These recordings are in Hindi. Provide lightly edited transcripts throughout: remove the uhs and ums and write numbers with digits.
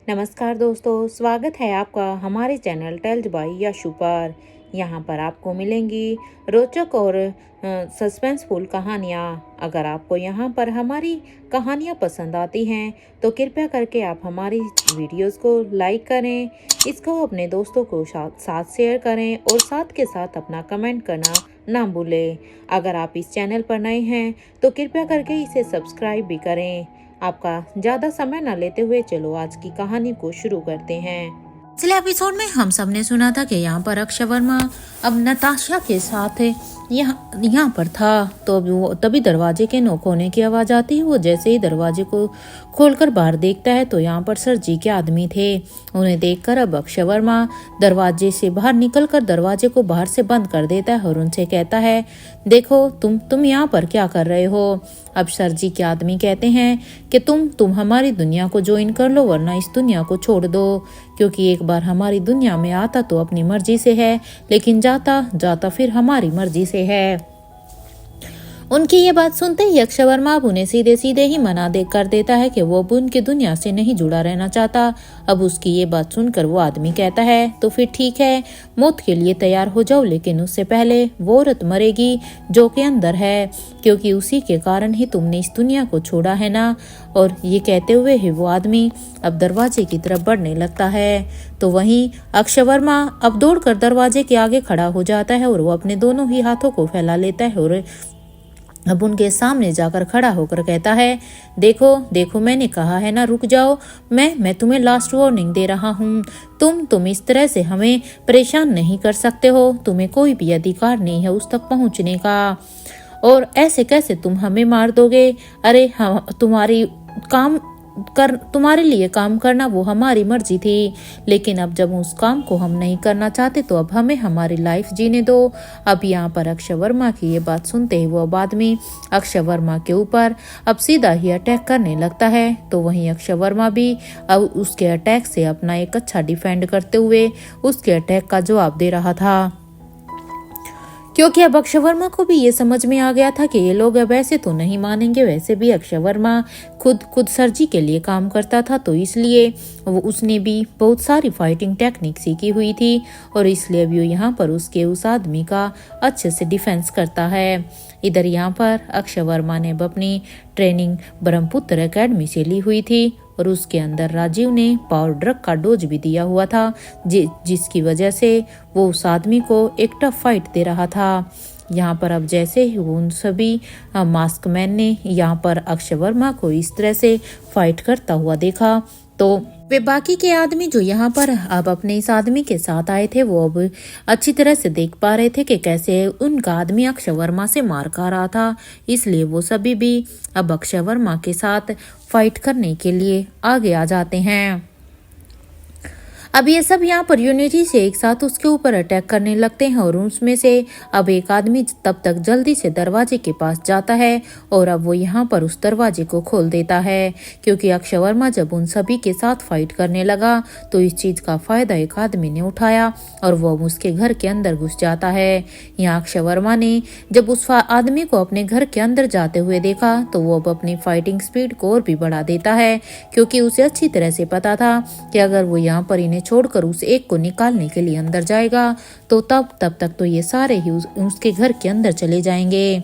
नमस्कार दोस्तों, स्वागत है आपका हमारे चैनल टेल्स बाय यशु पर। यहाँ पर आपको मिलेंगी रोचक और सस्पेंसफुल कहानियाँ। अगर आपको यहाँ पर हमारी कहानियाँ पसंद आती हैं तो कृपया करके आप हमारी वीडियोस को लाइक करें, इसको अपने दोस्तों को साथ शेयर करें और साथ के साथ अपना कमेंट करना ना भूलें। अगर आप इस चैनल पर नए हैं तो कृपया करके इसे सब्सक्राइब भी करें। आपका ज्यादा समय न लेते हुए चलो आज की कहानी को शुरू करते हैं। पिछले एपिसोड में हम सब ने सुना था कि यहाँ पर अक्षय वर्मा अब नताशा के साथ यहाँ पर था, तो अब वो तभी दरवाजे के नॉक होने की आवाज आती है। वो जैसे ही दरवाजे को खोलकर बाहर देखता है तो यहाँ पर सर जी के आदमी थे। उन्हें देखकर अब अक्षय वर्मा दरवाजे से बाहर निकलकर दरवाजे को बाहर से बंद कर देता है और उनसे कहता है, देखो तुम यहाँ पर क्या कर रहे हो। अब सर जी के आदमी कहते हैं कि तुम हमारी दुनिया को ज्वाइन कर लो, वरना इस दुनिया को छोड़ दो, क्योंकि एक बार हमारी दुनिया में आता तो अपनी मर्जी से है, लेकिन जाता जाता फिर हमारी मर्जी से है। उनकी ये बात सुनते ही अक्षय वर्मा अब उन्हें सीधे सीधे ही मना कर देता है कि वो अब उनकी दुनिया से नहीं जुड़ा रहना चाहता। अब उसकी ये बात सुनकर वो आदमी कहता है, तो फिर ठीक है, मौत के लिए तैयार हो जाओ, लेकिन उससे पहले वो औरत मरेगी जो के अंदर है, क्योंकि उसी के कारण ही तुमने इस दुनिया को छोड़ा है ना। और ये कहते हुए ही वो आदमी अब दरवाजे की तरफ बढ़ने लगता है। तो वहीं अक्षय वर्मा अब दौड़कर दरवाजे के आगे खड़ा हो जाता है और वो अपने दोनों ही हाथों को फैला लेता है और अब उनके सामने जाकर खड़ा होकर कहता है, देखो देखो, मैंने कहा है ना, रुक जाओ, मैं तुम्हें लास्ट वार्निंग दे रहा हूँ। तुम इस तरह से हमें परेशान नहीं कर सकते हो, तुम्हें कोई भी अधिकार नहीं है उस तक पहुँचने का, और ऐसे कैसे तुम हमें मार दोगे। अरे हम तुम्हारे लिए काम करना वो हमारी मर्जी थी, लेकिन अब जब उस काम को हम नहीं करना चाहते तो अब हमें हमारी लाइफ जीने दो। अब यहाँ पर अक्षय वर्मा की ये बात सुनते ही वो आदमी अक्षय वर्मा के ऊपर अब सीधा ही अटैक करने लगता है। तो वहीं अक्षय वर्मा भी अब उसके अटैक से अपना एक अच्छा डिफेंड करते हुए उसके अटैक का जवाब दे रहा था, क्योंकि अब अक्षय वर्मा को भी ये समझ में आ गया था कि ये लोग अब ऐसे तो नहीं मानेंगे। वैसे भी अक्षय वर्मा खुद सर जी के लिए काम करता था, तो इसलिए उसने भी बहुत सारी फाइटिंग टेक्निक सीखी हुई थी और इसलिए भी यहाँ पर उस आदमी का अच्छे से डिफेंस करता है। इधर यहाँ पर अक्षय वर्मा ने अपनी ट्रेनिंग ब्रह्मपुत्र एकेडमी से ली हुई थी और उसके अंदर राजीव ने पावर ड्रग का डोज भी दिया हुआ था, जिसकी वजह से वो उस आदमी को एक टफ फाइट दे रहा था। यहाँ पर अब जैसे ही उन सभी मास्क मैन ने यहाँ पर अक्षय वर्मा को इस तरह से फाइट करता हुआ देखा, तो वे बाकी के आदमी जो यहाँ पर अब अपने इस आदमी के साथ आए थे वो अब अच्छी तरह से देख पा रहे थे कि कैसे उनका आदमी अक्षय वर्मा से मार खा रहा था। इसलिए वो सभी भी अब अक्षय वर्मा के साथ फाइट करने के लिए आगे आ जाते हैं। अब ये सब यहाँ पर यूनिटी से एक साथ उसके ऊपर अटैक करने लगते हैं और उसमें से अब एक आदमी तब तक जल्दी से दरवाजे के पास जाता है और अब वो यहाँ पर उस दरवाजे को खोल देता है, क्योंकि अक्षय वर्मा जब उन सभी के साथ फाइट करने लगा तो इस चीज का फायदा एक आदमी ने उठाया और वो उसके घर के अंदर घुस जाता है। यहाँ अक्षय वर्मा ने जब उस आदमी को अपने घर के अंदर जाते हुए देखा तो वो अब अपनी फाइटिंग स्पीड को और भी बढ़ा देता है, क्योंकि उसे अच्छी तरह से पता था कि अगर वो यहाँ पर इन्हें छोड़कर उस एक को निकालने के लिए अंदर जाएगा तो तब तक तो ये सारे ही उसके घर के अंदर चले जाएंगे।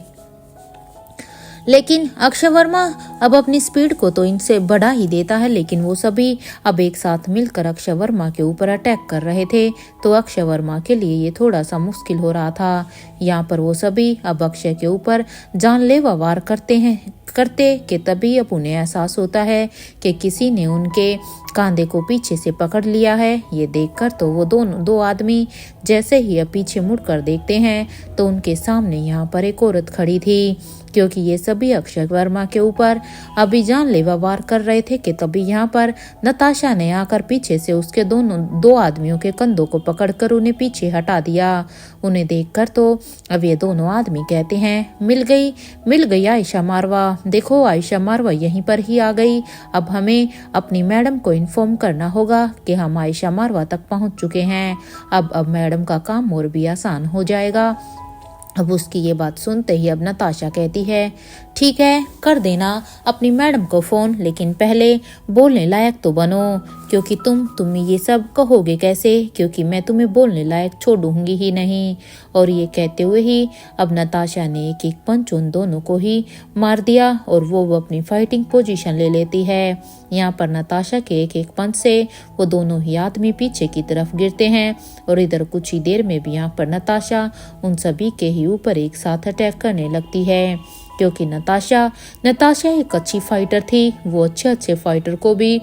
लेकिन अक्षय वर्मा अब अपनी स्पीड को तो इनसे बढ़ा ही देता है, लेकिन वो सभी अब एक साथ मिलकर अक्षय वर्मा के ऊपर अटैक कर रहे थे, तो अक्षय वर्मा के लिए ये थोड़ा सा मुश्किल हो रहा था। यहाँ पर वो सभी अब अक्षय के ऊपर जानलेवा वार करते कि तभी अब उन्हें एहसास होता है कि किसी ने उनके कांधे को पीछे से पकड़ लिया है। ये देखकर तो वो दो आदमी जैसे ही अब पीछे मुड़कर देखते हैं तो उनके सामने यहाँ पर एक औरत खड़ी थी, क्योंकि ये सभी अक्षय वर्मा के ऊपर अभी जानलेवा वार कर रहे थे कि तभी यहाँ पर नताशा ने आकर पीछे से उसके दो आदमियों के कंधों को पकड़कर उन्हें पीछे हटा दिया। उन्हें देखकर तो अब ये दोनों आदमी कहते हैं, मिल गई आयशा मारवा, देखो आयशा मारवा यहीं पर ही आ गई। अब हमें अपनी मैडम को इन्फॉर्म करना होगा कि हम आयशा मारवा तक पहुंच चुके हैं। अब मैडम का काम और भी आसान हो जाएगा। अब उसकी ये बात सुनते ही अब नताशा कहती है, ठीक है, कर देना अपनी मैडम को फ़ोन, लेकिन पहले बोलने लायक तो बनो, क्योंकि तुम ये सब कहोगे कैसे, क्योंकि मैं तुम्हें बोलने लायक छोड़ूंगी ही नहीं। और ये कहते हुए ही अब नताशा ने एक एक पंच उन दोनों को ही मार दिया और वो अपनी फाइटिंग पोजीशन ले लेती है। यहाँ पर नताशा के एक एक पंच से वो दोनों ही आदमी पीछे की तरफ गिरते हैं और इधर कुछ ही देर में भी यहाँ पर नताशा उन सभी के ही ऊपर एक साथ अटैक करने लगती है, क्योंकि नताशा एक अच्छी फाइटर थी। वो अच्छे फाइटर को भी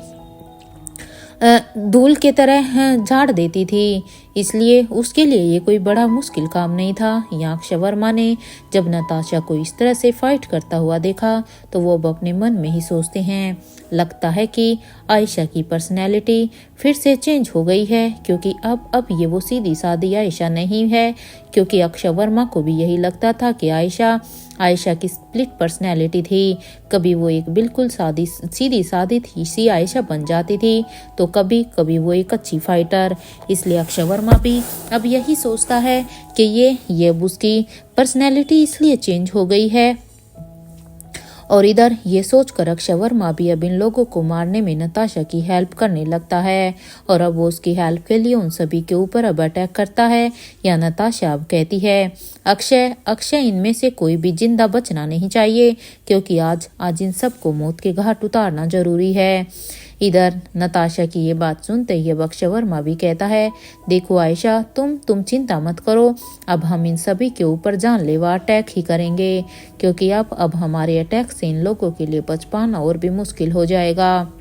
धूल के तरह झाड़ देती थी, इसलिए उसके लिए ये कोई बड़ा मुश्किल काम नहीं था। यहाँ अक्षय वर्मा ने जब नताशा को इस तरह से फाइट करता हुआ देखा तो वो अब अपने मन में ही सोचते हैं, लगता है कि आयशा की पर्सनैलिटी फिर से चेंज हो गई है, क्योंकि अब ये वो सीधी सादी आयशा नहीं है। क्योंकि अक्षय वर्मा को भी यही लगता था कि आयशा की स्प्लिट पर्सनैलिटी थी। कभी वो एक बिल्कुल सीधी सादी थी सी आयशा बन जाती थी, तो कभी कभी वो एक अच्छी फाइटर। इसलिए अक्षय वर्मा भी अब यही सोचता है कि ये उसकी पर्सनैलिटी इसलिए चेंज हो गई है। और इधर ये सोचकर अक्षय वर्मा भी अब इन लोगों को मारने में नताशा की हेल्प करने लगता है और अब वो उसकी हेल्प के लिए उन सभी के ऊपर अब अटैक करता है। या नताशा अब कहती है, अक्षय इनमें से कोई भी जिंदा बचना नहीं चाहिए, क्योंकि आज इन सबको मौत के घाट उतारना जरूरी है। इधर नताशा की ये बात सुनते ही अब अक्षय वर्मा भी कहता है, देखो आयशा, तुम चिंता मत करो, अब हम इन सभी के ऊपर जानलेवा अटैक ही करेंगे, क्योंकि अब हमारे अटैक से इन लोगों के लिए बच पाना और भी मुश्किल हो जाएगा।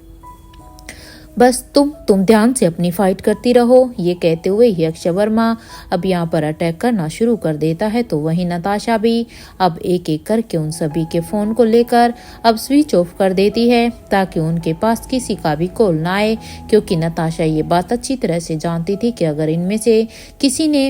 बस तुम ध्यान से अपनी फाइट करती रहो। ये कहते हुए ही अक्षय वर्मा अब यहाँ पर अटैक करना शुरू कर देता है, तो वहीं नताशा भी अब एक एक करके उन सभी के फोन को लेकर अब स्विच ऑफ कर देती है, ताकि उनके पास किसी का भी कॉल ना आए। क्योंकि नताशा ये बात अच्छी तरह से जानती थी कि अगर इनमें से किसी ने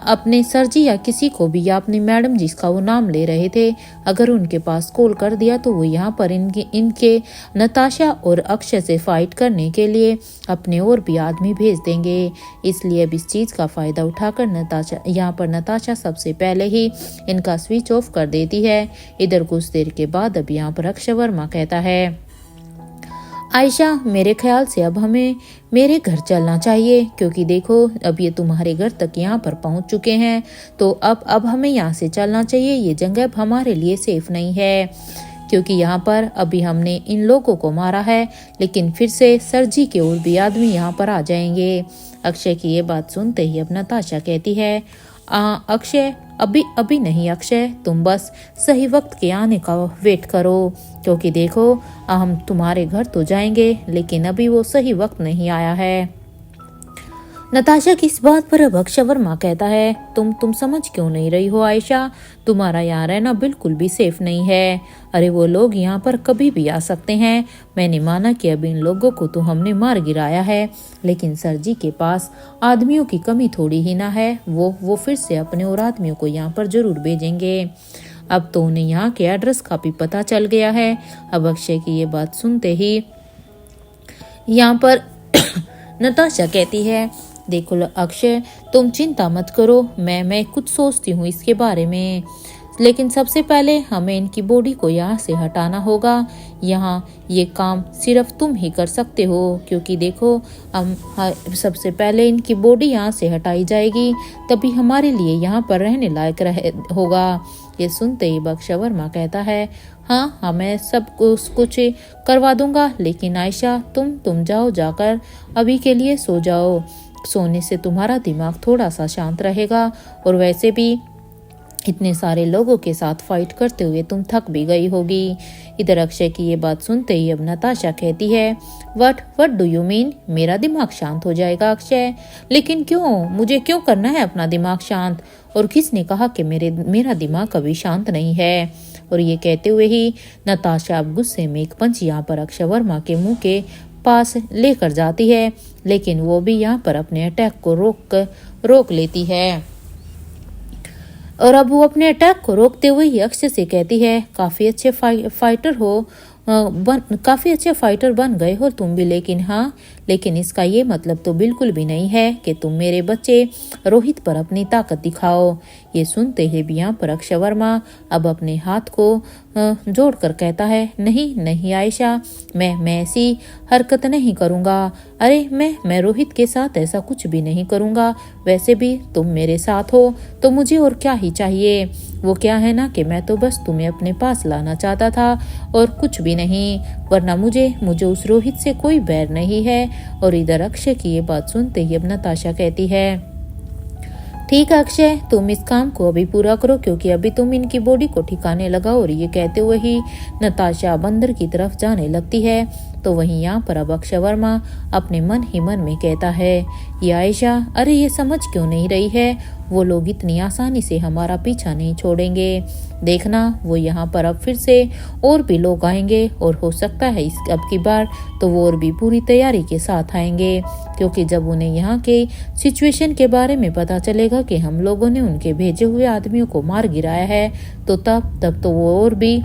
अपने सर जी या किसी को भी या अपनी मैडम जिसका वो नाम ले रहे थे, अगर उनके पास कॉल कर दिया तो वो यहाँ पर इनके नताशा और अक्षय से फाइट करने के लिए अपने और भी आदमी भेज देंगे। इसलिए अब इस चीज का फायदा उठाकर नताशा सबसे पहले ही इनका स्विच ऑफ कर देती है। इधर कुछ देर के बाद अब यहाँ पर अक्षय वर्मा कहता है, आयशा, मेरे ख्याल से अब हमें मेरे घर चलना चाहिए, क्योंकि देखो अब ये तुम्हारे घर तक यहाँ पर पहुँच चुके हैं, तो अब हमें यहाँ से चलना चाहिए। ये जगह अब हमारे लिए सेफ नहीं है, क्योंकि यहाँ पर अभी हमने इन लोगों को मारा है, लेकिन फिर से सर जी के और भी आदमी यहाँ पर आ जाएंगे। अक्षय की ये बात सुनते ही अब नताशा कहती है, अक्षय, अभी नहीं अक्षय, तुम बस सही वक्त के आने का वेट करो, क्योंकि देखो हम तुम्हारे घर तो जाएंगे, लेकिन अभी वो सही वक्त नहीं आया है। नताशा की इस बात पर अब अक्षय वर्मा कहता है, तुम समझ क्यों नहीं रही हो आयशा, तुम्हारा यहाँ रहना बिल्कुल भी सेफ नहीं है। अरे वो लोग यहाँ पर कभी भी आ सकते हैं। मैंने माना कि अब इन लोगों को तो हमने मार गिराया है, लेकिन सर जी के पास आदमियों की कमी थोड़ी ही ना है। वो फिर से अपने और आदमियों को यहाँ पर जरूर भेजेंगे। अब तो उन्हें यहाँ के एड्रेस का भी पता चल गया है। अब अक्षय की ये बात सुनते ही यहाँ पर नताशा कहती है, देखो अक्षय, तुम चिंता मत करो, मैं कुछ सोचती हूँ इसके बारे में, लेकिन सबसे पहले हमें इनकी बॉडी को यहाँ से हटाना होगा। यहाँ ये काम सिर्फ तुम ही कर सकते हो, क्योंकि देखो हम सबसे पहले इनकी बॉडी यहाँ से हटाई जाएगी, तभी हमारे लिए यहाँ पर रहने लायक होगा। ये सुनते ही अक्षय वर्मा कहता है, हाँ मैं सब कुछ करवा दूंगा, लेकिन आयशा तुम जाकर अभी के लिए सो जाओ। सोने से तुम्हारा दिमाग थोड़ा सा शांत रहेगा, और वैसे भी इतने सारे लोगों के साथ फाइट करते हुए तुम थक भी गई होगी। इधर अक्षय की ये बात सुनते ही अब नताशा कहती है, व्हाट डू यू मीन, मेरा दिमाग शांत हो जाएगा अक्षय? लेकिन क्यों, मुझे क्यों करना है अपना दिमाग शांत? और किसने कहा कि मेरा दिमाग कभी शांत नहीं है? और ये कहते हुए ही नताशा अब गुस्से में एक पंच यहाँ पर अक्षय वर्मा के मुंह के पास लेकर जाती है, लेकिन वो भी यहाँ पर अपने अटैक को रोक लेती है। और अब वो अपने अटैक को रोकते हुए ही अक्षय से कहती है, काफी अच्छे फाइटर बन गए हो तुम भी, लेकिन इसका ये मतलब तो बिल्कुल भी नहीं है कि तुम मेरे बच्चे रोहित पर अपनी ताकत दिखाओ। ये सुनते ही भी यहाँ पर अक्षय वर्मा अब अपने हाथ को जोड़कर कहता है, नहीं नहीं आयशा, मैं ऐसी हरकत नहीं करूँगा। अरे मैं रोहित के साथ ऐसा कुछ भी नहीं करूँगा। वैसे भी तुम मेरे साथ हो तो मुझे और क्या ही चाहिए। वो क्या है ना कि मैं तो बस तुम्हें अपने पास लाना चाहता था और कुछ भी नहीं, वरना मुझे उस रोहित से कोई बैर नहीं है। और इधर अक्षय की ये बात सुनते ही अब नताशा कहती है, ठीक है अक्षय, तुम इस काम को अभी पूरा करो क्योंकि अभी तुम इनकी बॉडी को ठिकाने लगाओ। और ये कहते हुए ही नताशा बंदर की तरफ जाने लगती है। तो वहीं यहाँ पर अब अक्षय वर्मा अपने मन ही मन में कहता है, ये आयशा, अरे ये समझ क्यों नहीं रही है। वो लोग इतनी आसानी से हमारा पीछा नहीं छोड़ेंगे। देखना, वो यहाँ पर अब फिर से और भी लोग आएंगे और हो सकता है इस अब की बार तो वो और भी पूरी तैयारी के साथ आएंगे, क्योंकि जब उन्हें यहाँ के सिचुएशन के बारे में पता चलेगा कि हम लोगों ने उनके भेजे हुए आदमियों को मार गिराया है तो तब तो वो और भी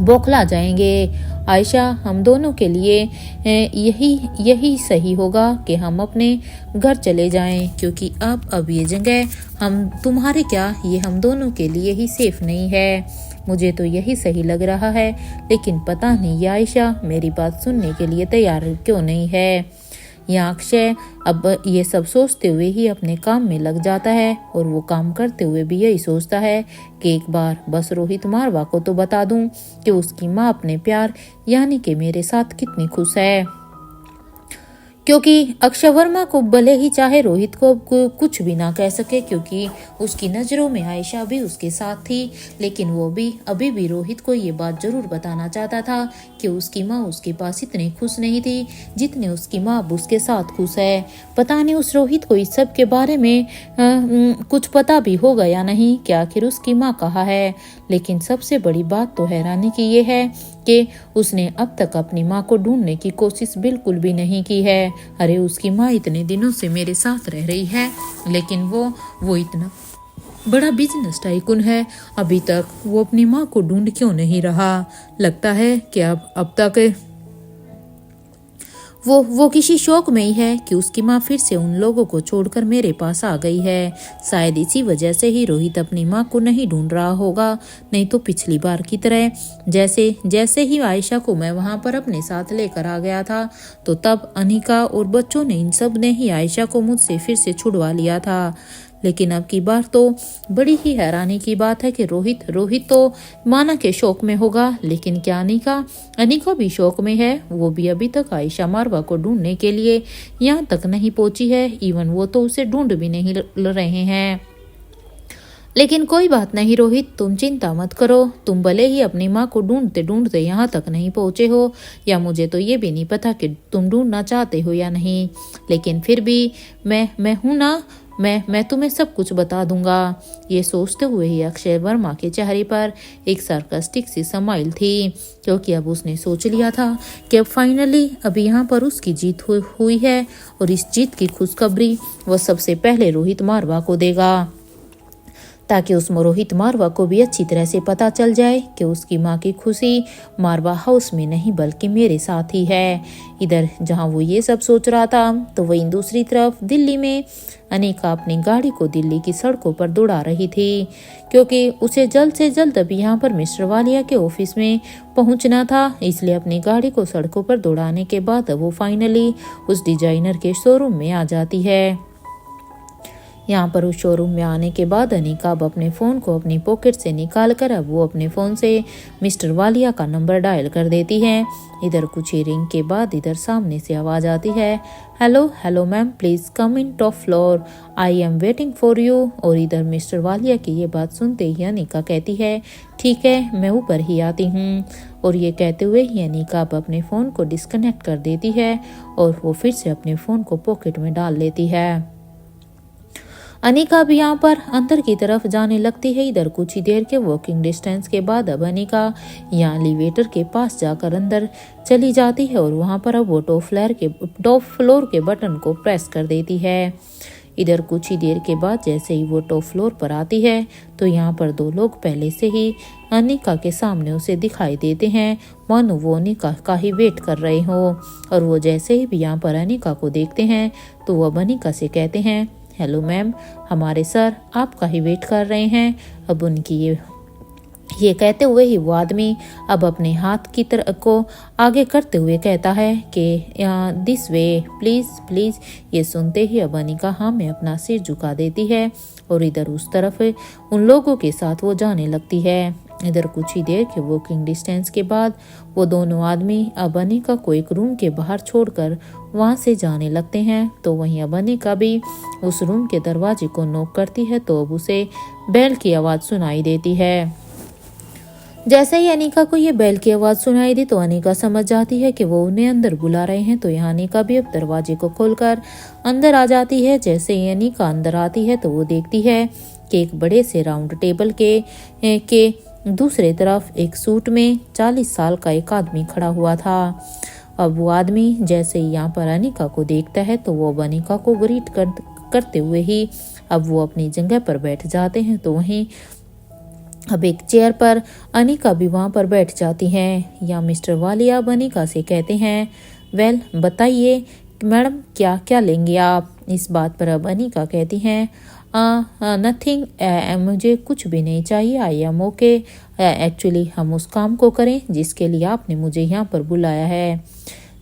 बौखला जाएंगे। आयशा, हम दोनों के लिए यही सही होगा कि हम अपने घर चले जाएं, क्योंकि अब ये जगह हम तुम्हारे क्या, ये हम दोनों के लिए ही सेफ नहीं है। मुझे तो यही सही लग रहा है, लेकिन पता नहीं ये आयशा मेरी बात सुनने के लिए तैयार क्यों नहीं है। यहाँ अक्षय अब ये सब सोचते हुए ही अपने काम में लग जाता है और वो काम करते हुए भी यही सोचता है कि एक बार बस रोहित मारवा को तो बता दूं कि उसकी माँ अपने प्यार यानी कि मेरे साथ कितनी खुश है। क्योंकि अक्षय वर्मा को भले ही चाहे रोहित को कुछ भी ना कह सके, क्योंकि उसकी नज़रों में आयशा भी उसके साथ थी, लेकिन वो भी अभी भी रोहित को ये बात जरूर बताना चाहता था कि उसकी माँ उसके पास इतनी खुश नहीं थी जितने उसकी माँ अब उसके साथ खुश है। पता नहीं उस रोहित को इस सब के बारे में कुछ पता भी होगा या नहीं कि आखिर उसकी माँ कहाँ है। लेकिन सबसे बड़ी बात तो हैरानी की ये है कि उसने अब तक अपनी माँ को ढूंढने की कोशिश बिल्कुल भी नहीं की है। अरे उसकी माँ इतने दिनों से मेरे साथ रह रही है, लेकिन वो इतना बड़ा बिजनेस टाइकून है, अभी तक वो अपनी माँ को ढूंढ क्यों नहीं रहा। लगता है कि अब तक वो किसी शौक में ही है कि उसकी माँ फिर से उन लोगों को छोड़कर मेरे पास आ गई है। शायद इसी वजह से ही रोहित अपनी माँ को नहीं ढूंढ रहा होगा, नहीं तो पिछली बार की तरह जैसे ही आयशा को मैं वहां पर अपने साथ लेकर आ गया था तो तब अनिका और बच्चों ने इन सब ने ही आयशा को मुझसे फिर से छुड़वा लिया था। लेकिन अब की बार तो बड़ी ही हैरानी की बात है कि रोहित तो माना के शौक में होगा, लेकिन क्या अनिका भी शौक में है। वो भी अभी तक आयशा मारवा को ढूंढने के लिए यहाँ तक नहीं पहुंची है, इवन वो तो उसे ढूंढ भी नहीं रहे हैं। लेकिन कोई बात नहीं रोहित, तुम चिंता मत करो। तुम भले ही अपनी माँ को ढूंढते ढूंढते यहाँ तक नहीं पहुँचे हो, या मुझे तो ये भी नहीं पता कि तुम ढूंढना चाहते हो या नहीं, लेकिन फिर भी मैं हूँ ना, मैं तुम्हें सब कुछ बता दूंगा। ये सोचते हुए ही अक्षय वर्मा के चेहरे पर एक सार्कास्टिक सी स्माइल थी, क्योंकि अब उसने सोच लिया था कि अब फाइनली अब यहाँ पर उसकी जीत हुई है और इस जीत की खुशखबरी वह सबसे पहले रोहित मारवा को देगा, ताकि उस रोहित मारवा को भी अच्छी तरह से पता चल जाए कि उसकी माँ की खुशी मारवा हाउस में नहीं बल्कि मेरे साथ ही है। इधर जहाँ वो ये सब सोच रहा था तो वहीं दूसरी तरफ दिल्ली में अनिका अपनी गाड़ी को दिल्ली की सड़कों पर दौड़ा रही थी, क्योंकि उसे जल्द से जल्द अभी यहाँ पर मिस्टर वालिया के ऑफिस में पहुँचना था। इसलिए अपनी गाड़ी को सड़कों पर दौड़ाने के बाद वो फाइनली उस डिजाइनर के शोरूम में आ जाती है। यहाँ पर उस शोरूम में आने के बाद अनिका अब अपने फ़ोन को अपनी पॉकेट से निकाल कर अब वो अपने फ़ोन से मिस्टर वालिया का नंबर डायल कर देती है। इधर कुछ ही रिंग के बाद इधर सामने से आवाज़ आती है, hello ma'am, please come in top floor, I am waiting for you. और इधर मिस्टर वालिया की ये बात सुनते ही अनिका कहती है, ठीक है, मैं ऊपर ही आती हूँ। और ये कहते हुए ही अनिका अब अपने फ़ोन को डिस्कनेक्ट कर देती है और वो फिर से अपने फ़ोन को पॉकेट में डाल लेती है। अनिका भी यहाँ पर अंदर की तरफ जाने लगती है। इधर कुछ ही देर के वॉकिंग डिस्टेंस के बाद अब अनिका यहाँ एलिवेटर के पास जाकर अंदर चली जाती है और वहाँ पर अब वो टॉप फ्लोर के बटन को प्रेस कर देती है। इधर कुछ ही देर के बाद जैसे ही वो टॉप फ्लोर पर आती है तो यहाँ पर दो लोग पहले से ही अनिका के सामने उसे दिखाई देते हैं, मानो वो अनिका का ही वेट कर रहे हो। और वो जैसे ही भी यहाँ पर अनिका को देखते हैं तो वो अब अनिका से कहते हैं, हेलो मैम, हमारे सर आपका ही वेट कर रहे हैं। अब उनकी ये कहते हुए ही वो आदमी अब अपने हाथ की तरफ को आगे करते हुए कहता है कि दिस वे प्लीज़ प्लीज़। ये सुनते ही अब अनिका हाँ में अपना सिर झुका देती है और इधर उस तरफ उन लोगों के साथ वो जाने लगती है। इधर कुछ ही देर के वॉकिंग डिस्टेंस के बाद वो दोनों आदमी अब अनिका को एक रूम के बाहर छोड़कर वहाँ से जाने लगते हैं। तो वहीं अब अनिका भी उस रूम के दरवाजे को नॉक करती है तो अब उसे बेल की आवाज़ सुनाई देती है। जैसे ही अनिका को ये बेल की आवाज़ सुनाई दी तो अनिका समझ जाती है कि वो उन्हें अंदर बुला रहे हैं। तो यहाँ अनिका भी अब दरवाजे को खोलकर अंदर आ जाती है। जैसे ही अनिका अंदर आती है तो वो देखती है कि एक बड़े से राउंड टेबल के दूसरे तरफ एक सूट में 40 साल का एक आदमी खड़ा हुआ था। अब वो आदमी जैसे ही यहाँ पर अनिका को देखता है तो वो अनिका को ग्रीट करते हुए ही अब वो अपनी जगह पर बैठ जाते हैं। तो वहीं अब एक चेयर पर अनिका भी वहाँ पर बैठ जाती हैं। या मिस्टर वालिया अब अनिका से कहते हैं, वेल बताइए मैडम क्या क्या लेंगे आप। इस बात पर अब अनिका कहती हैं, नथिंग, मुझे कुछ भी नहीं चाहिए, आई एम ओके। एक्चुअली हम उस काम को करें जिसके लिए आपने मुझे यहाँ पर बुलाया है।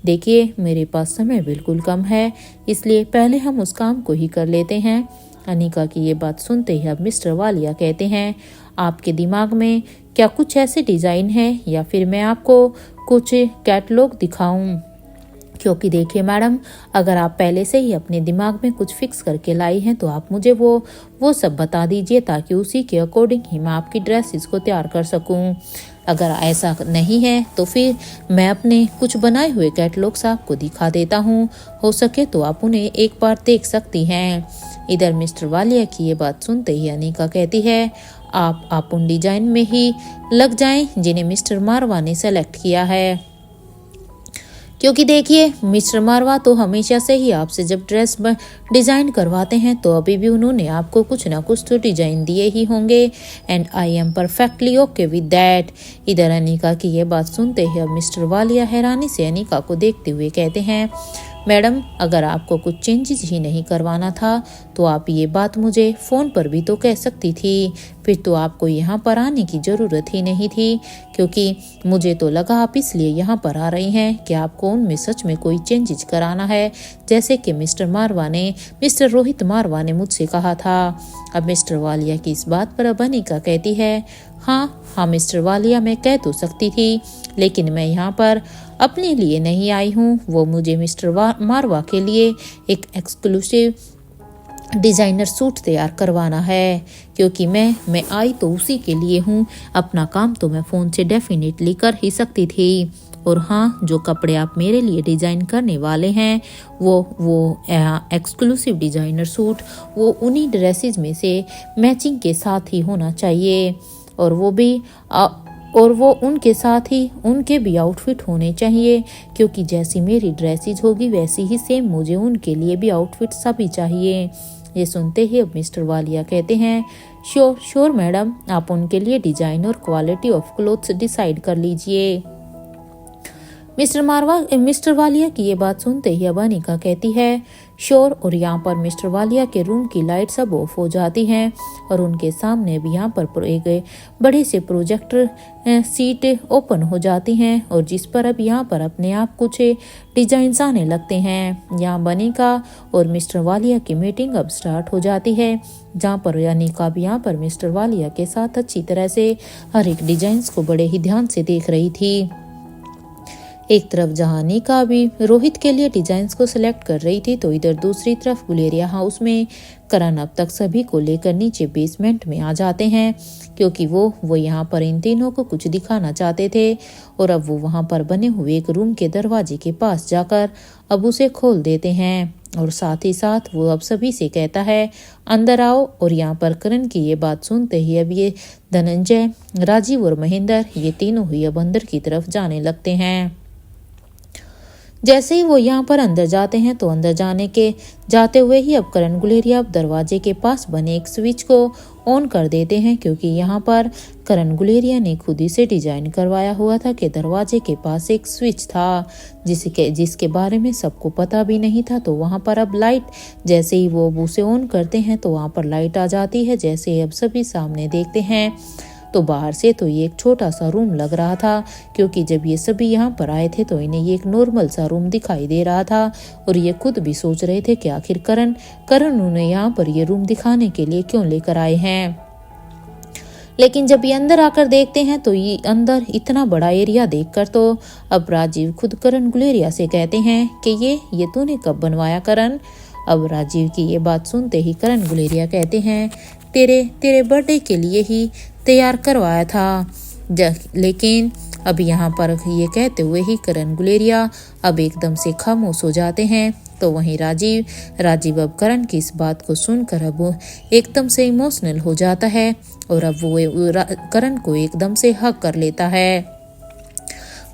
देखिए मेरे पास समय बिल्कुल कम है, इसलिए पहले हम उस काम को ही कर लेते हैं। अनिका की ये बात सुनते ही अब मिस्टर वालिया कहते हैं, आपके दिमाग में क्या कुछ ऐसे डिज़ाइन है या फिर मैं आपको कुछ कैटलॉग दिखाऊं? क्योंकि देखिए मैडम, अगर आप पहले से ही अपने दिमाग में कुछ फिक्स करके लाई हैं तो आप मुझे वो सब बता दीजिए ताकि उसी के अकॉर्डिंग ही मैं आपकी ड्रेसेस को तैयार कर सकूं। अगर ऐसा नहीं है तो फिर मैं अपने कुछ बनाए हुए कैटलॉग्स आपको दिखा देता हूं, हो सके तो आप उन्हें एक बार देख सकती हैं। इधर मिस्टर वालिया की ये बात सुनते ही अनिका कहती है, आप उन डिजाइन में ही लग जाएं जिन्हें मिस्टर मारवा ने सेलेक्ट किया है। क्योंकि देखिए मिस्टर मारवा तो हमेशा से ही आपसे जब ड्रेस डिज़ाइन करवाते हैं तो अभी भी उन्होंने आपको कुछ ना कुछ तो डिज़ाइन दिए ही होंगे, and I am perfectly okay with that. इधर अनिका की ये बात सुनते ही अब मिस्टर वालिया हैरानी से अनिका को देखते हुए कहते हैं, मैडम अगर आपको कुछ चेंजेस ही नहीं करवाना था तो आप ये बात मुझे फ़ोन पर भी तो कह सकती थी, फिर तो आपको यहाँ पर आने की ज़रूरत ही नहीं थी। क्योंकि मुझे तो लगा आप इसलिए यहाँ पर आ रही हैं कि आपको उनमें सच में कोई चेंजेस कराना है, जैसे कि मिस्टर रोहित मारवा ने मुझसे कहा था। अब मिस्टर वालिया की इस बात पर अब अनिका कहती है, हाँ मिस्टर वालिया, मैं कह तो सकती थी, लेकिन मैं यहाँ पर अपने लिए नहीं आई हूँ, वो मुझे मिस्टर मारवा के लिए एक एक्सक्लूसिव डिज़ाइनर सूट तैयार करवाना है। क्योंकि मैं आई तो उसी के लिए हूँ, अपना काम तो मैं फ़ोन से डेफिनेटली कर ही सकती थी। और हाँ, जो कपड़े आप मेरे लिए डिज़ाइन करने वाले हैं वो एक्सक्लूसिव डिज़ाइनर सूट वो उन्हीं ड्रेसेस में से मैचिंग के साथ ही होना चाहिए, और वो उनके साथ ही उनके भी आउटफिट होने चाहिए। क्योंकि जैसी मेरी ड्रेसेस होगी वैसी ही सेम मुझे उनके लिए भी आउटफिट सभी चाहिए। ये सुनते ही अब मिस्टर वालिया कहते हैं, श्योर मैडम, आप उनके लिए डिज़ाइन और क्वालिटी ऑफ क्लोथ्स डिसाइड कर लीजिए। मिस्टर वालिया की ये बात सुनते ही अब अनिका कहती है, श्योर। और यहाँ पर मिस्टर वालिया के रूम की लाइट सब ऑफ हो जाती हैं और उनके सामने भी यहाँ पर एक बड़े से प्रोजेक्टर सीट ओपन हो जाती हैं, और जिस पर अब यहाँ पर अपने आप कुछ डिजाइन्स आने लगते हैं। यहाँ अनिका और मिस्टर वालिया की मीटिंग अब स्टार्ट हो जाती है, जहाँ पर अनिका भी यहाँ पर मिस्टर वालिया के साथ अच्छी तरह से हर एक डिजाइन्स को बड़े ही ध्यान से देख रही थी। एक तरफ जहाँ अनिका भी रोहित के लिए डिजाइन्स को सिलेक्ट कर रही थी, तो इधर दूसरी तरफ गुलेरिया हाउस में करण अब तक सभी को लेकर नीचे बेसमेंट में आ जाते हैं, क्योंकि वो यहाँ पर इन तीनों को कुछ दिखाना चाहते थे। और अब वो वहाँ पर बने हुए एक रूम के दरवाजे के पास जाकर अब उसे खोल देते हैं, और साथ ही साथ वो अब सभी से कहता है, अंदर आओ। और यहाँ पर करण की ये बात सुनते ही अब ये धनंजय, राजीव और महेंद्र ये तीनों ही अब अंदर की तरफ जाने लगते हैं। जैसे ही वो यहाँ पर अंदर जाते हैं तो अंदर जाते हुए ही अब करण गुलेरिया अब दरवाजे के पास बने एक स्विच को ऑन कर देते हैं, क्योंकि यहाँ पर करण गुलेरिया ने खुद ही से डिजाइन करवाया हुआ था कि दरवाजे के पास एक स्विच था जिसके बारे में सबको पता भी नहीं था। तो वहाँ पर अब लाइट, जैसे ही वो उसे ऑन करते हैं तो वहाँ पर लाइट आ जाती है। जैसे ही अब सभी सामने देखते हैं तो बाहर से तो ये एक छोटा सा रूम लग रहा था, क्योंकि जब ये सभी यहाँ पर आए थे तो इन्हें ये एक नॉर्मल सा रूम दिखाई दे रहा था। और ये खुद भी सोच रहे थे कि आखिर करण उन्हें यहाँ पर ये रूम दिखाने के लिए क्यों लेकर आए हैं। लेकिन जब ये अंदर आकर देखते हैं तो ये अंदर इतना बड़ा एरिया देखकर तो अब राजीव खुद करण गुलेरिया से कहते हैं कि ये तूने कब बनवाया करण। अब राजीव की ये बात सुनते ही करण गुलेरिया कहते हैं, तेरे बर्थडे के लिए ही तैयार करवाया था। लेकिन अब यहाँ पर ये कहते हुए ही करण गुलेरिया अब एकदम से खामोश हो जाते हैं। तो वहीं राजीव अब करण की इस बात को सुनकर अब वो एकदम से इमोशनल हो जाता है और अब वो करण को एकदम से हक कर लेता है।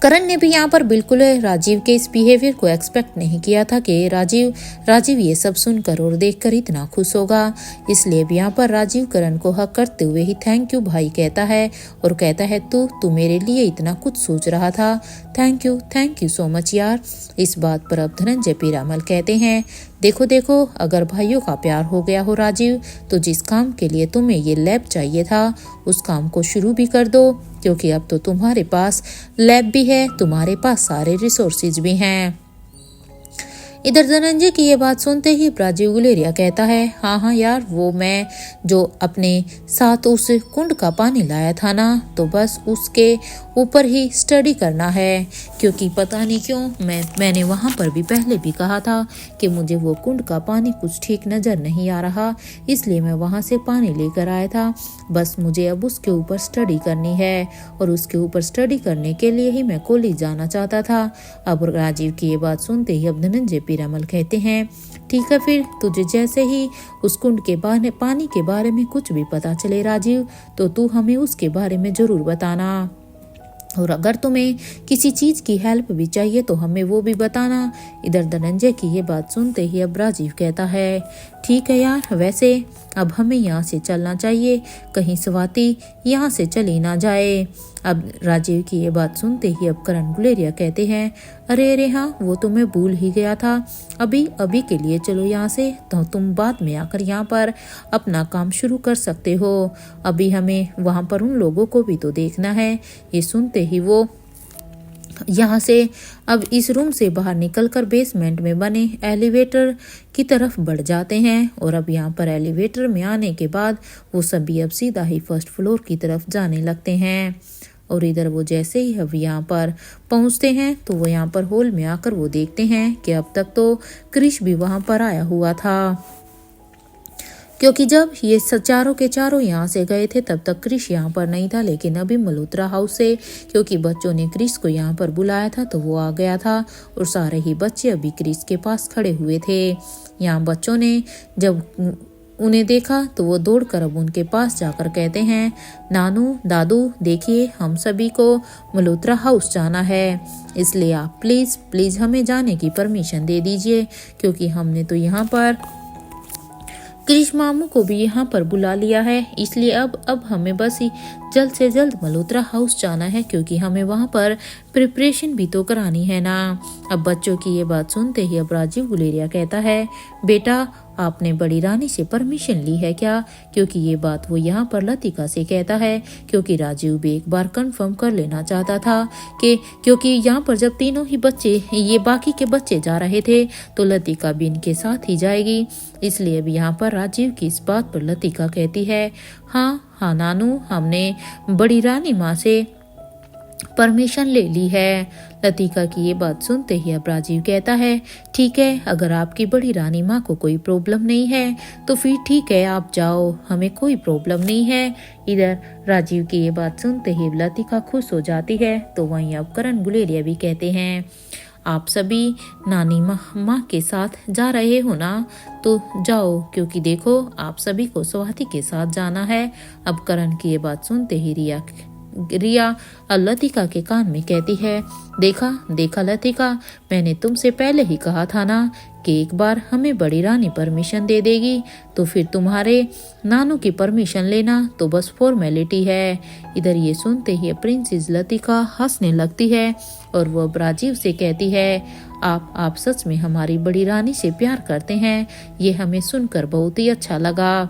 करण ने भी यहाँ पर बिल्कुल राजीव के इस बिहेवियर को एक्सपेक्ट नहीं किया था कि राजीव ये सब सुनकर और देखकर इतना खुश होगा। इसलिए भी यहाँ पर राजीव करण को हक करते हुए ही थैंक यू भाई कहता है और कहता है तू मेरे लिए इतना कुछ सोच रहा था, थैंक यू सो मच यार। इस बात पर अब धनंजय पीरामल कहते हैं, देखो अगर भाइयों का प्यार हो गया हो राजीव, तो जिस काम के लिए तुम्हें ये लैब चाहिए था उस काम को शुरू भी कर दो, क्योंकि अब तो तुम्हारे पास लैब भी है, तुम्हारे पास सारे रिसोर्सेज भी हैं। इधर धनंजय की ये बात सुनते ही राजीव गुलेरिया कहता है, हाँ यार, वो मैं जो अपने साथ उस कुंड का पानी लाया था ना, तो बस उसके ऊपर ही स्टडी करना है, क्योंकि पता नहीं क्यों मैंने वहाँ पर भी पहले भी कहा था कि मुझे वो कुंड का पानी कुछ ठीक नज़र नहीं आ रहा, इसलिए मैं वहाँ से पानी लेकर आया था। बस मुझे अब उसके ऊपर स्टडी करनी है और उसके ऊपर स्टडी करने के लिए ही मैं कॉलेज जाना चाहता था। अब राजीव की ये बात सुनते ही अब धनंजय पीरामल कहते हैं, ठीक है, फिर तुझे जैसे ही उस कुंड के पानी के बारे में कुछ भी पता चले राजीव, तो तू हमें उसके बारे में जरूर बताना, और अगर तुम्हें किसी चीज की हेल्प भी चाहिए तो हमें वो भी बताना। इधर धनंजय की ये बात सुनते ही अब राजीव कहता है, ठीक है यार, वैसे अब हमें यहाँ से चलना चाहिए, कहीं स्वाति यहाँ से चली ना जाए। अब राजीव की ये बात सुनते ही अब करण गुलेरिया कहते हैं, अरे हाँ, वो तो मैं भूल ही गया था, अभी के लिए चलो यहाँ से, तो तुम बाद में आकर यहाँ पर अपना काम शुरू कर सकते हो, अभी हमें वहाँ पर उन लोगों को भी तो देखना है। ये सुनते ही वो यहाँ से अब इस रूम से बाहर निकलकर बेसमेंट में बने एलिवेटर की तरफ बढ़ जाते हैं, और अब यहाँ पर एलिवेटर में आने के बाद वो सभी अब सीधा ही फर्स्ट फ्लोर की तरफ जाने लगते हैं। और इधर वो जैसे ही अब यहाँ पर पहुँचते हैं तो वो यहाँ पर हॉल में आकर वो देखते हैं कि अब तक तो क्रिश भी वहाँ पर आया हुआ था, क्योंकि जब ये चारों के चारों यहाँ से गए थे तब तक क्रिश यहाँ पर नहीं था। लेकिन अभी मल्होत्रा हाउस से, क्योंकि बच्चों ने क्रिश को यहाँ पर बुलाया था, तो वो आ गया था और सारे ही बच्चे अभी क्रिश के पास खड़े हुए थे। यहाँ बच्चों ने जब उन्हें देखा तो वो दौड़कर अब उनके पास जाकर कहते हैं, नानू दादू देखिए, हम सभी को मल्होत्रा हाउस जाना है, इसलिए आप प्लीज हमें जाने की परमिशन दे दीजिए, क्योंकि हमने तो यहाँ पर क्रिश मामू को भी यहाँ पर बुला लिया है, इसलिए अब हमें बस ही जल्द से जल्द मल्होत्रा हाउस जाना है, क्योंकि हमें वहाँ पर प्रिपरेशन भी तो करानी है ना। अब बच्चों की ये बात सुनते ही अब राजीव गुलेरिया कहता है, बेटा आपने बड़ी रानी से परमिशन ली है क्या? क्योंकि ये बात वो यहाँ पर लतिका से कहता है, क्योंकि राजीव भी एक बार कंफर्म कर लेना चाहता था कि क्योंकि यहाँ पर जब तीनों ही बच्चे, ये बाकी के बच्चे जा रहे थे तो लतिका भी इनके साथ ही जाएगी, इसलिए अब यहाँ पर राजीव की इस बात पर लतिका कहती है, हाँ नानू, हमने बड़ी रानी माँ से परमिशन ले ली है। लतिका की ये बात सुनते ही अब राजीव कहता है, ठीक है, अगर आपकी बड़ी रानी माँ को कोई प्रॉब्लम नहीं है तो फिर ठीक है, आप जाओ, हमें कोई प्रॉब्लम नहीं है। इधर राजीव की ये बात सुनते ही लतिका खुश हो जाती है। तो वहीं अब करण गुलेरिया भी कहते हैं, आप सभी नानी माँ के साथ जा रहे हो ना, तो जाओ, क्योंकि देखो आप सभी को स्वाति के साथ जाना है। अब करण की ये बात सुनते ही रिया अब लतिका के कान में कहती है, देखा देखा लतिका, मैंने तुमसे पहले ही कहा था ना कि एक बार हमें बड़ी रानी परमिशन दे देगी तो फिर तुम्हारे नानू की परमिशन लेना तो बस फॉर्मेलिटी है। इधर ये सुनते ही प्रिंसेस लतिका हंसने लगती है और वो अब राजीव से कहती है, आप सच में हमारी बड़ी रानी से प्यार करते हैं। ये हमें सुनकर बहुत ही अच्छा लगा,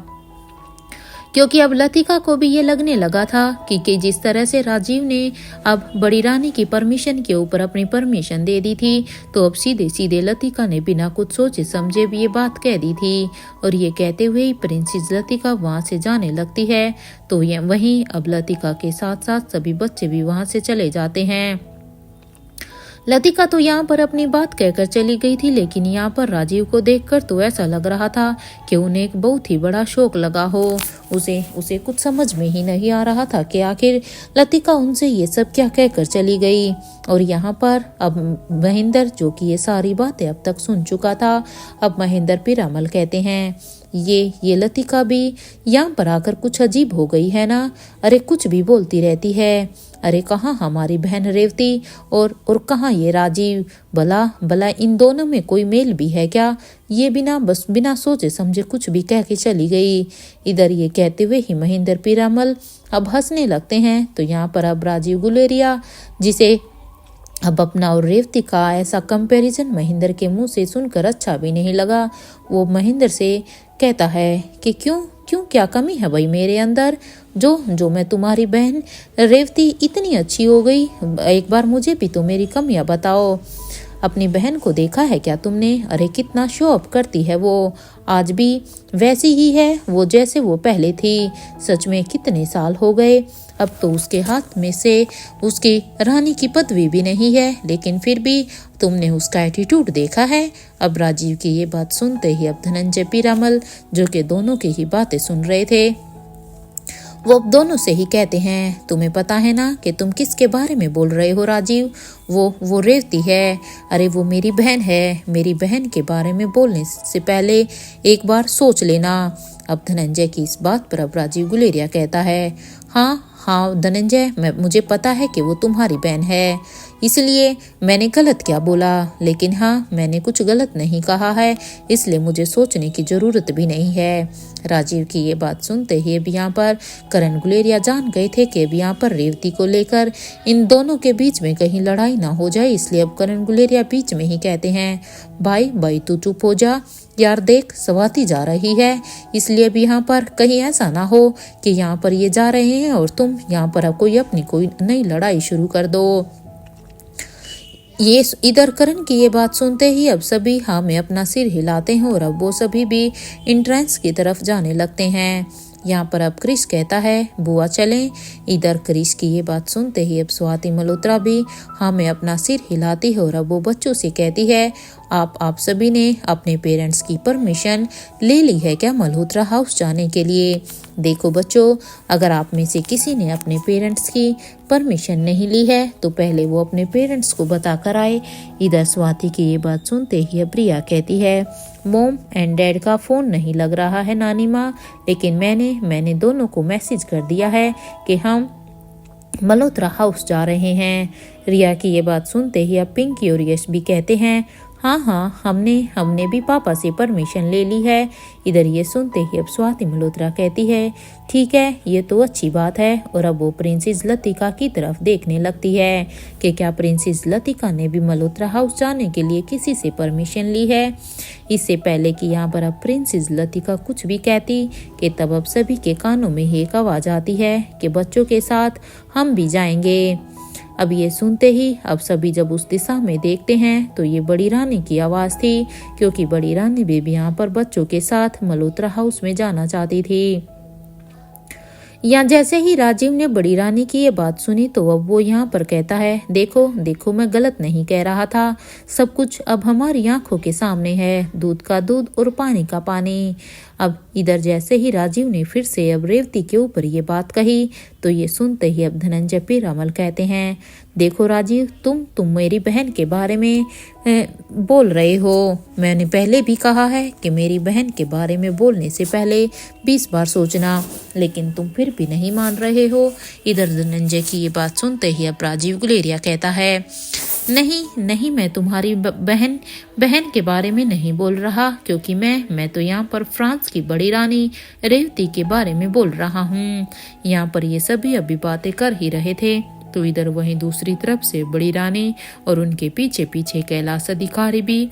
क्योंकि अब लतिका को भी ये लगने लगा था कि जिस तरह से राजीव ने अब बड़ी रानी की परमिशन के ऊपर अपनी परमिशन दे दी थी, तो अब सीधे सीधे लतिका ने बिना कुछ सोचे समझे भी ये बात कह दी थी। और ये कहते हुए ही प्रिंसेस लतिका वहां से जाने लगती है। तो ये वहीं अब लतिका के साथ साथ सभी बच्चे भी वहां से चले जाते हैं। लतिका तो यहाँ पर अपनी बात कहकर चली गई थी, लेकिन यहाँ पर राजीव को देखकर तो ऐसा लग रहा था कि उन्हें एक बहुत ही बड़ा शौक लगा हो। उसे कुछ समझ में ही नहीं आ रहा था कि आखिर लतिका उनसे ये सब क्या कहकर चली गई। और यहाँ पर अब महेंद्र, जो कि ये सारी बातें अब तक सुन चुका था, अब महेंद्र पीरामल कहते हैं, ये लतिका भी यहाँ पर आकर कुछ अजीब हो गई है ना। अरे कुछ भी बोलती रहती है। अरे कहाँ हमारी बहन रेवती और कहाँ ये राजीव। भला इन दोनों में कोई मेल भी है क्या? ये बिना सोचे समझे कुछ भी कह के चली गई। इधर ये कहते हुए ही महेंद्र पीरामल अब हंसने लगते हैं। तो यहाँ पर अब राजीव गुलेरिया, जिसे अब अपना और रेवती का ऐसा कंपैरिजन महेंद्र के मुंह से सुनकर अच्छा भी नहीं लगा, वो महेंद्र से कहता है कि क्यों क्या कमी है भाई मेरे अंदर, जो मैं तुम्हारी बहन रेवती इतनी अच्छी हो गई। एक बार मुझे भी तो मेरी कमियां बताओ। अपनी बहन को देखा है क्या तुमने? अरे कितना शो ऑफ करती है वो, आज भी वैसी ही है वो जैसे वो पहले थी। सच में कितने साल हो गए, अब तो उसके हाथ में से उसकी रानी की पदवी भी नहीं है, लेकिन फिर भी तुमने उसका एटीट्यूड देखा है। अब राजीव की ये बात सुनते ही अब धनंजय पीरामल, जो कि दोनों की ही बातें सुन रहे थे, वो अब दोनों से ही कहते हैं, तुम्हें पता है ना कि तुम किसके बारे में बोल रहे हो राजीव? वो रेवती है। अरे वो मेरी बहन है। मेरी बहन के बारे में बोलने से पहले एक बार सोच लेना। अब धनंजय की इस बात पर अब राजीव गुलेरिया कहता है, हाँ धनंजय, मुझे पता है कि वो तुम्हारी बहन है, इसलिए मैंने गलत क्या बोला, लेकिन हाँ मैंने कुछ गलत नहीं कहा है, इसलिए मुझे सोचने की जरूरत भी नहीं है। राजीव की ये बात सुनते ही अब यहाँ पर करण गुलेरिया जान गए थे कि अब यहाँ पर रेवती को लेकर इन दोनों के बीच में कहीं लड़ाई ना हो जाए, इसलिए अब करण गुलेरिया बीच में ही कहते हैं, भाई तू चुप हो जा यार, देख स्वाति जा रही है, इसलिए अब यहाँ पर कहीं ऐसा ना हो कि यहाँ पर ये जा रहे हैं और तुम यहाँ पर अब कोई नई लड़ाई शुरू कर दो। ये इधर करण की ये बात सुनते ही अब सभी हाँ में अपना सिर हिलाते हैं और अब वो सभी भी एंट्रेंस की तरफ जाने लगते हैं। यहाँ पर अब क्रिश कहता है, बुआ चलें। इधर क्रिश की ये बात सुनते ही अब स्वाति मल्होत्रा भी हाँ में अपना सिर हिलाती है और अब वो बच्चों से कहती है, आप सभी ने अपने पेरेंट्स की परमिशन ले ली है क्या मल्होत्रा हाउस जाने के लिए? देखो बच्चों, अगर आप में से किसी ने अपने पेरेंट्स की परमिशन नहीं ली है तो पहले वो अपने पेरेंट्स को बता कर आए। इधर स्वाति की ये बात सुनते ही अब प्रिया कहती है, मॉम एंड डैड का फ़ोन नहीं लग रहा है नानी माँ, लेकिन मैंने दोनों को मैसेज कर दिया है कि हम मल्होत्रा हाउस जा रहे हैं। रिया की ये बात सुनते ही अब पिंकी और यश भी कहते हैं, हाँ हमने भी पापा से परमिशन ले ली है। इधर ये सुनते ही अब स्वाति मल्होत्रा कहती है, ठीक है ये तो अच्छी बात है। और अब वो प्रिंसेस लतिका की तरफ देखने लगती है कि क्या प्रिंसेस लतिका ने भी मल्होत्रा हाउस जाने के लिए किसी से परमिशन ली है। इससे पहले कि यहाँ पर अब प्रिंसेस लतिका कुछ भी कहती कि तब अब सभी के कानों में एक आवाज़ आती है कि बच्चों के साथ हम भी जाएंगे। अब ये सुनते ही अब सभी जब उस दिशा में देखते हैं तो ये बड़ी रानी की आवाज़ थी, क्योंकि बड़ी रानी भी यहाँ पर बच्चों के साथ मल्होत्रा हाउस में जाना चाहती थी। या जैसे ही राजीव ने बड़ी रानी की ये बात सुनी तो अब वो यहाँ पर कहता है, देखो मैं गलत नहीं कह रहा था, सब कुछ अब हमारी आंखों के सामने है, दूध का दूध और पानी का पानी। अब इधर जैसे ही राजीव ने फिर से अब रेवती के ऊपर ये बात कही तो ये सुनते ही अब धनंजय पीरामल कहते हैं, देखो राजीव, तुम मेरी बहन के बारे में बोल रहे हो। मैंने पहले भी कहा है कि मेरी बहन के बारे में बोलने से पहले 20 बार सोचना, लेकिन तुम फिर भी नहीं मान रहे हो। इधर धनंजय की ये बात सुनते ही अब राजीव गुलेरिया कहता है, नहीं, मैं तुम्हारी बहन के बारे में नहीं बोल रहा, क्योंकि मैं तो यहाँ पर फ्रांस की बड़ी रानी रेवती के बारे में बोल रहा हूँ। यहाँ पर ये सभी अभी बातें कर ही रहे थे, तो इधर वहीं दूसरी तरफ से बड़ी रानी और उनके पीछे पीछे कैलाश अधिकारी भी,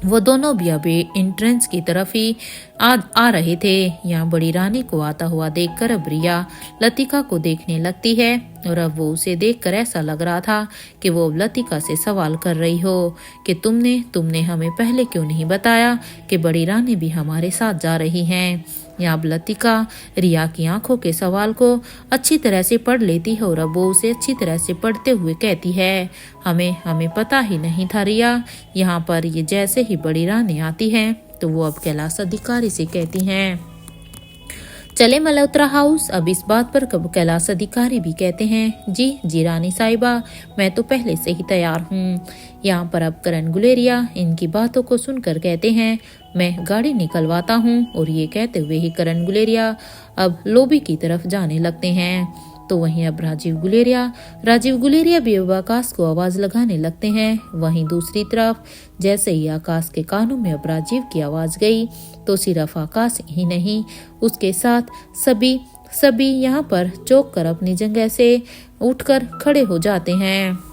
वो दोनों भी अभी एंट्रेंस की तरफ ही आ रहे थे। यहाँ बड़ी रानी को आता हुआ देखकर अब रिया लतिका को देखने लगती है, और अब वो उसे देखकर ऐसा लग रहा था कि वो अब लतिका से सवाल कर रही हो कि तुमने हमें पहले क्यों नहीं बताया कि बड़ी रानी भी हमारे साथ जा रही हैं। यहाँ अब लतिका रिया की आंखों के सवाल को अच्छी तरह से पढ़ लेती है, और अब वो उसे अच्छी तरह से पढ़ते हुए कहती है, हमें पता ही नहीं था रिया। यहाँ पर ये जैसे ही बड़ी रानी आती है तो वो अब कैलाश अधिकारी से कहती हैं, चले मल्होत्रा हाउस। अब इस बात पर कैलाश अधिकारी भी कहते हैं, जी रानी साहिबा, मैं तो पहले से ही तैयार हूँ। यहाँ पर अब करण गुलेरिया इनकी बातों को सुनकर कहते हैं, मैं गाड़ी निकलवाता हूँ। और ये कहते हुए ही करण गुलेरिया अब लॉबी की तरफ जाने लगते हैं। तो वहीं अब राजीव गुलेरिया भी अब आकाश को आवाज लगाने लगते हैं। वहीं दूसरी तरफ जैसे ही आकाश के कानों में अब राजीव की आवाज गई, तो सिर्फ आकाश ही नहीं, उसके साथ सभी यहाँ पर चौंक कर अपनी जगह से उठकर खड़े हो जाते हैं।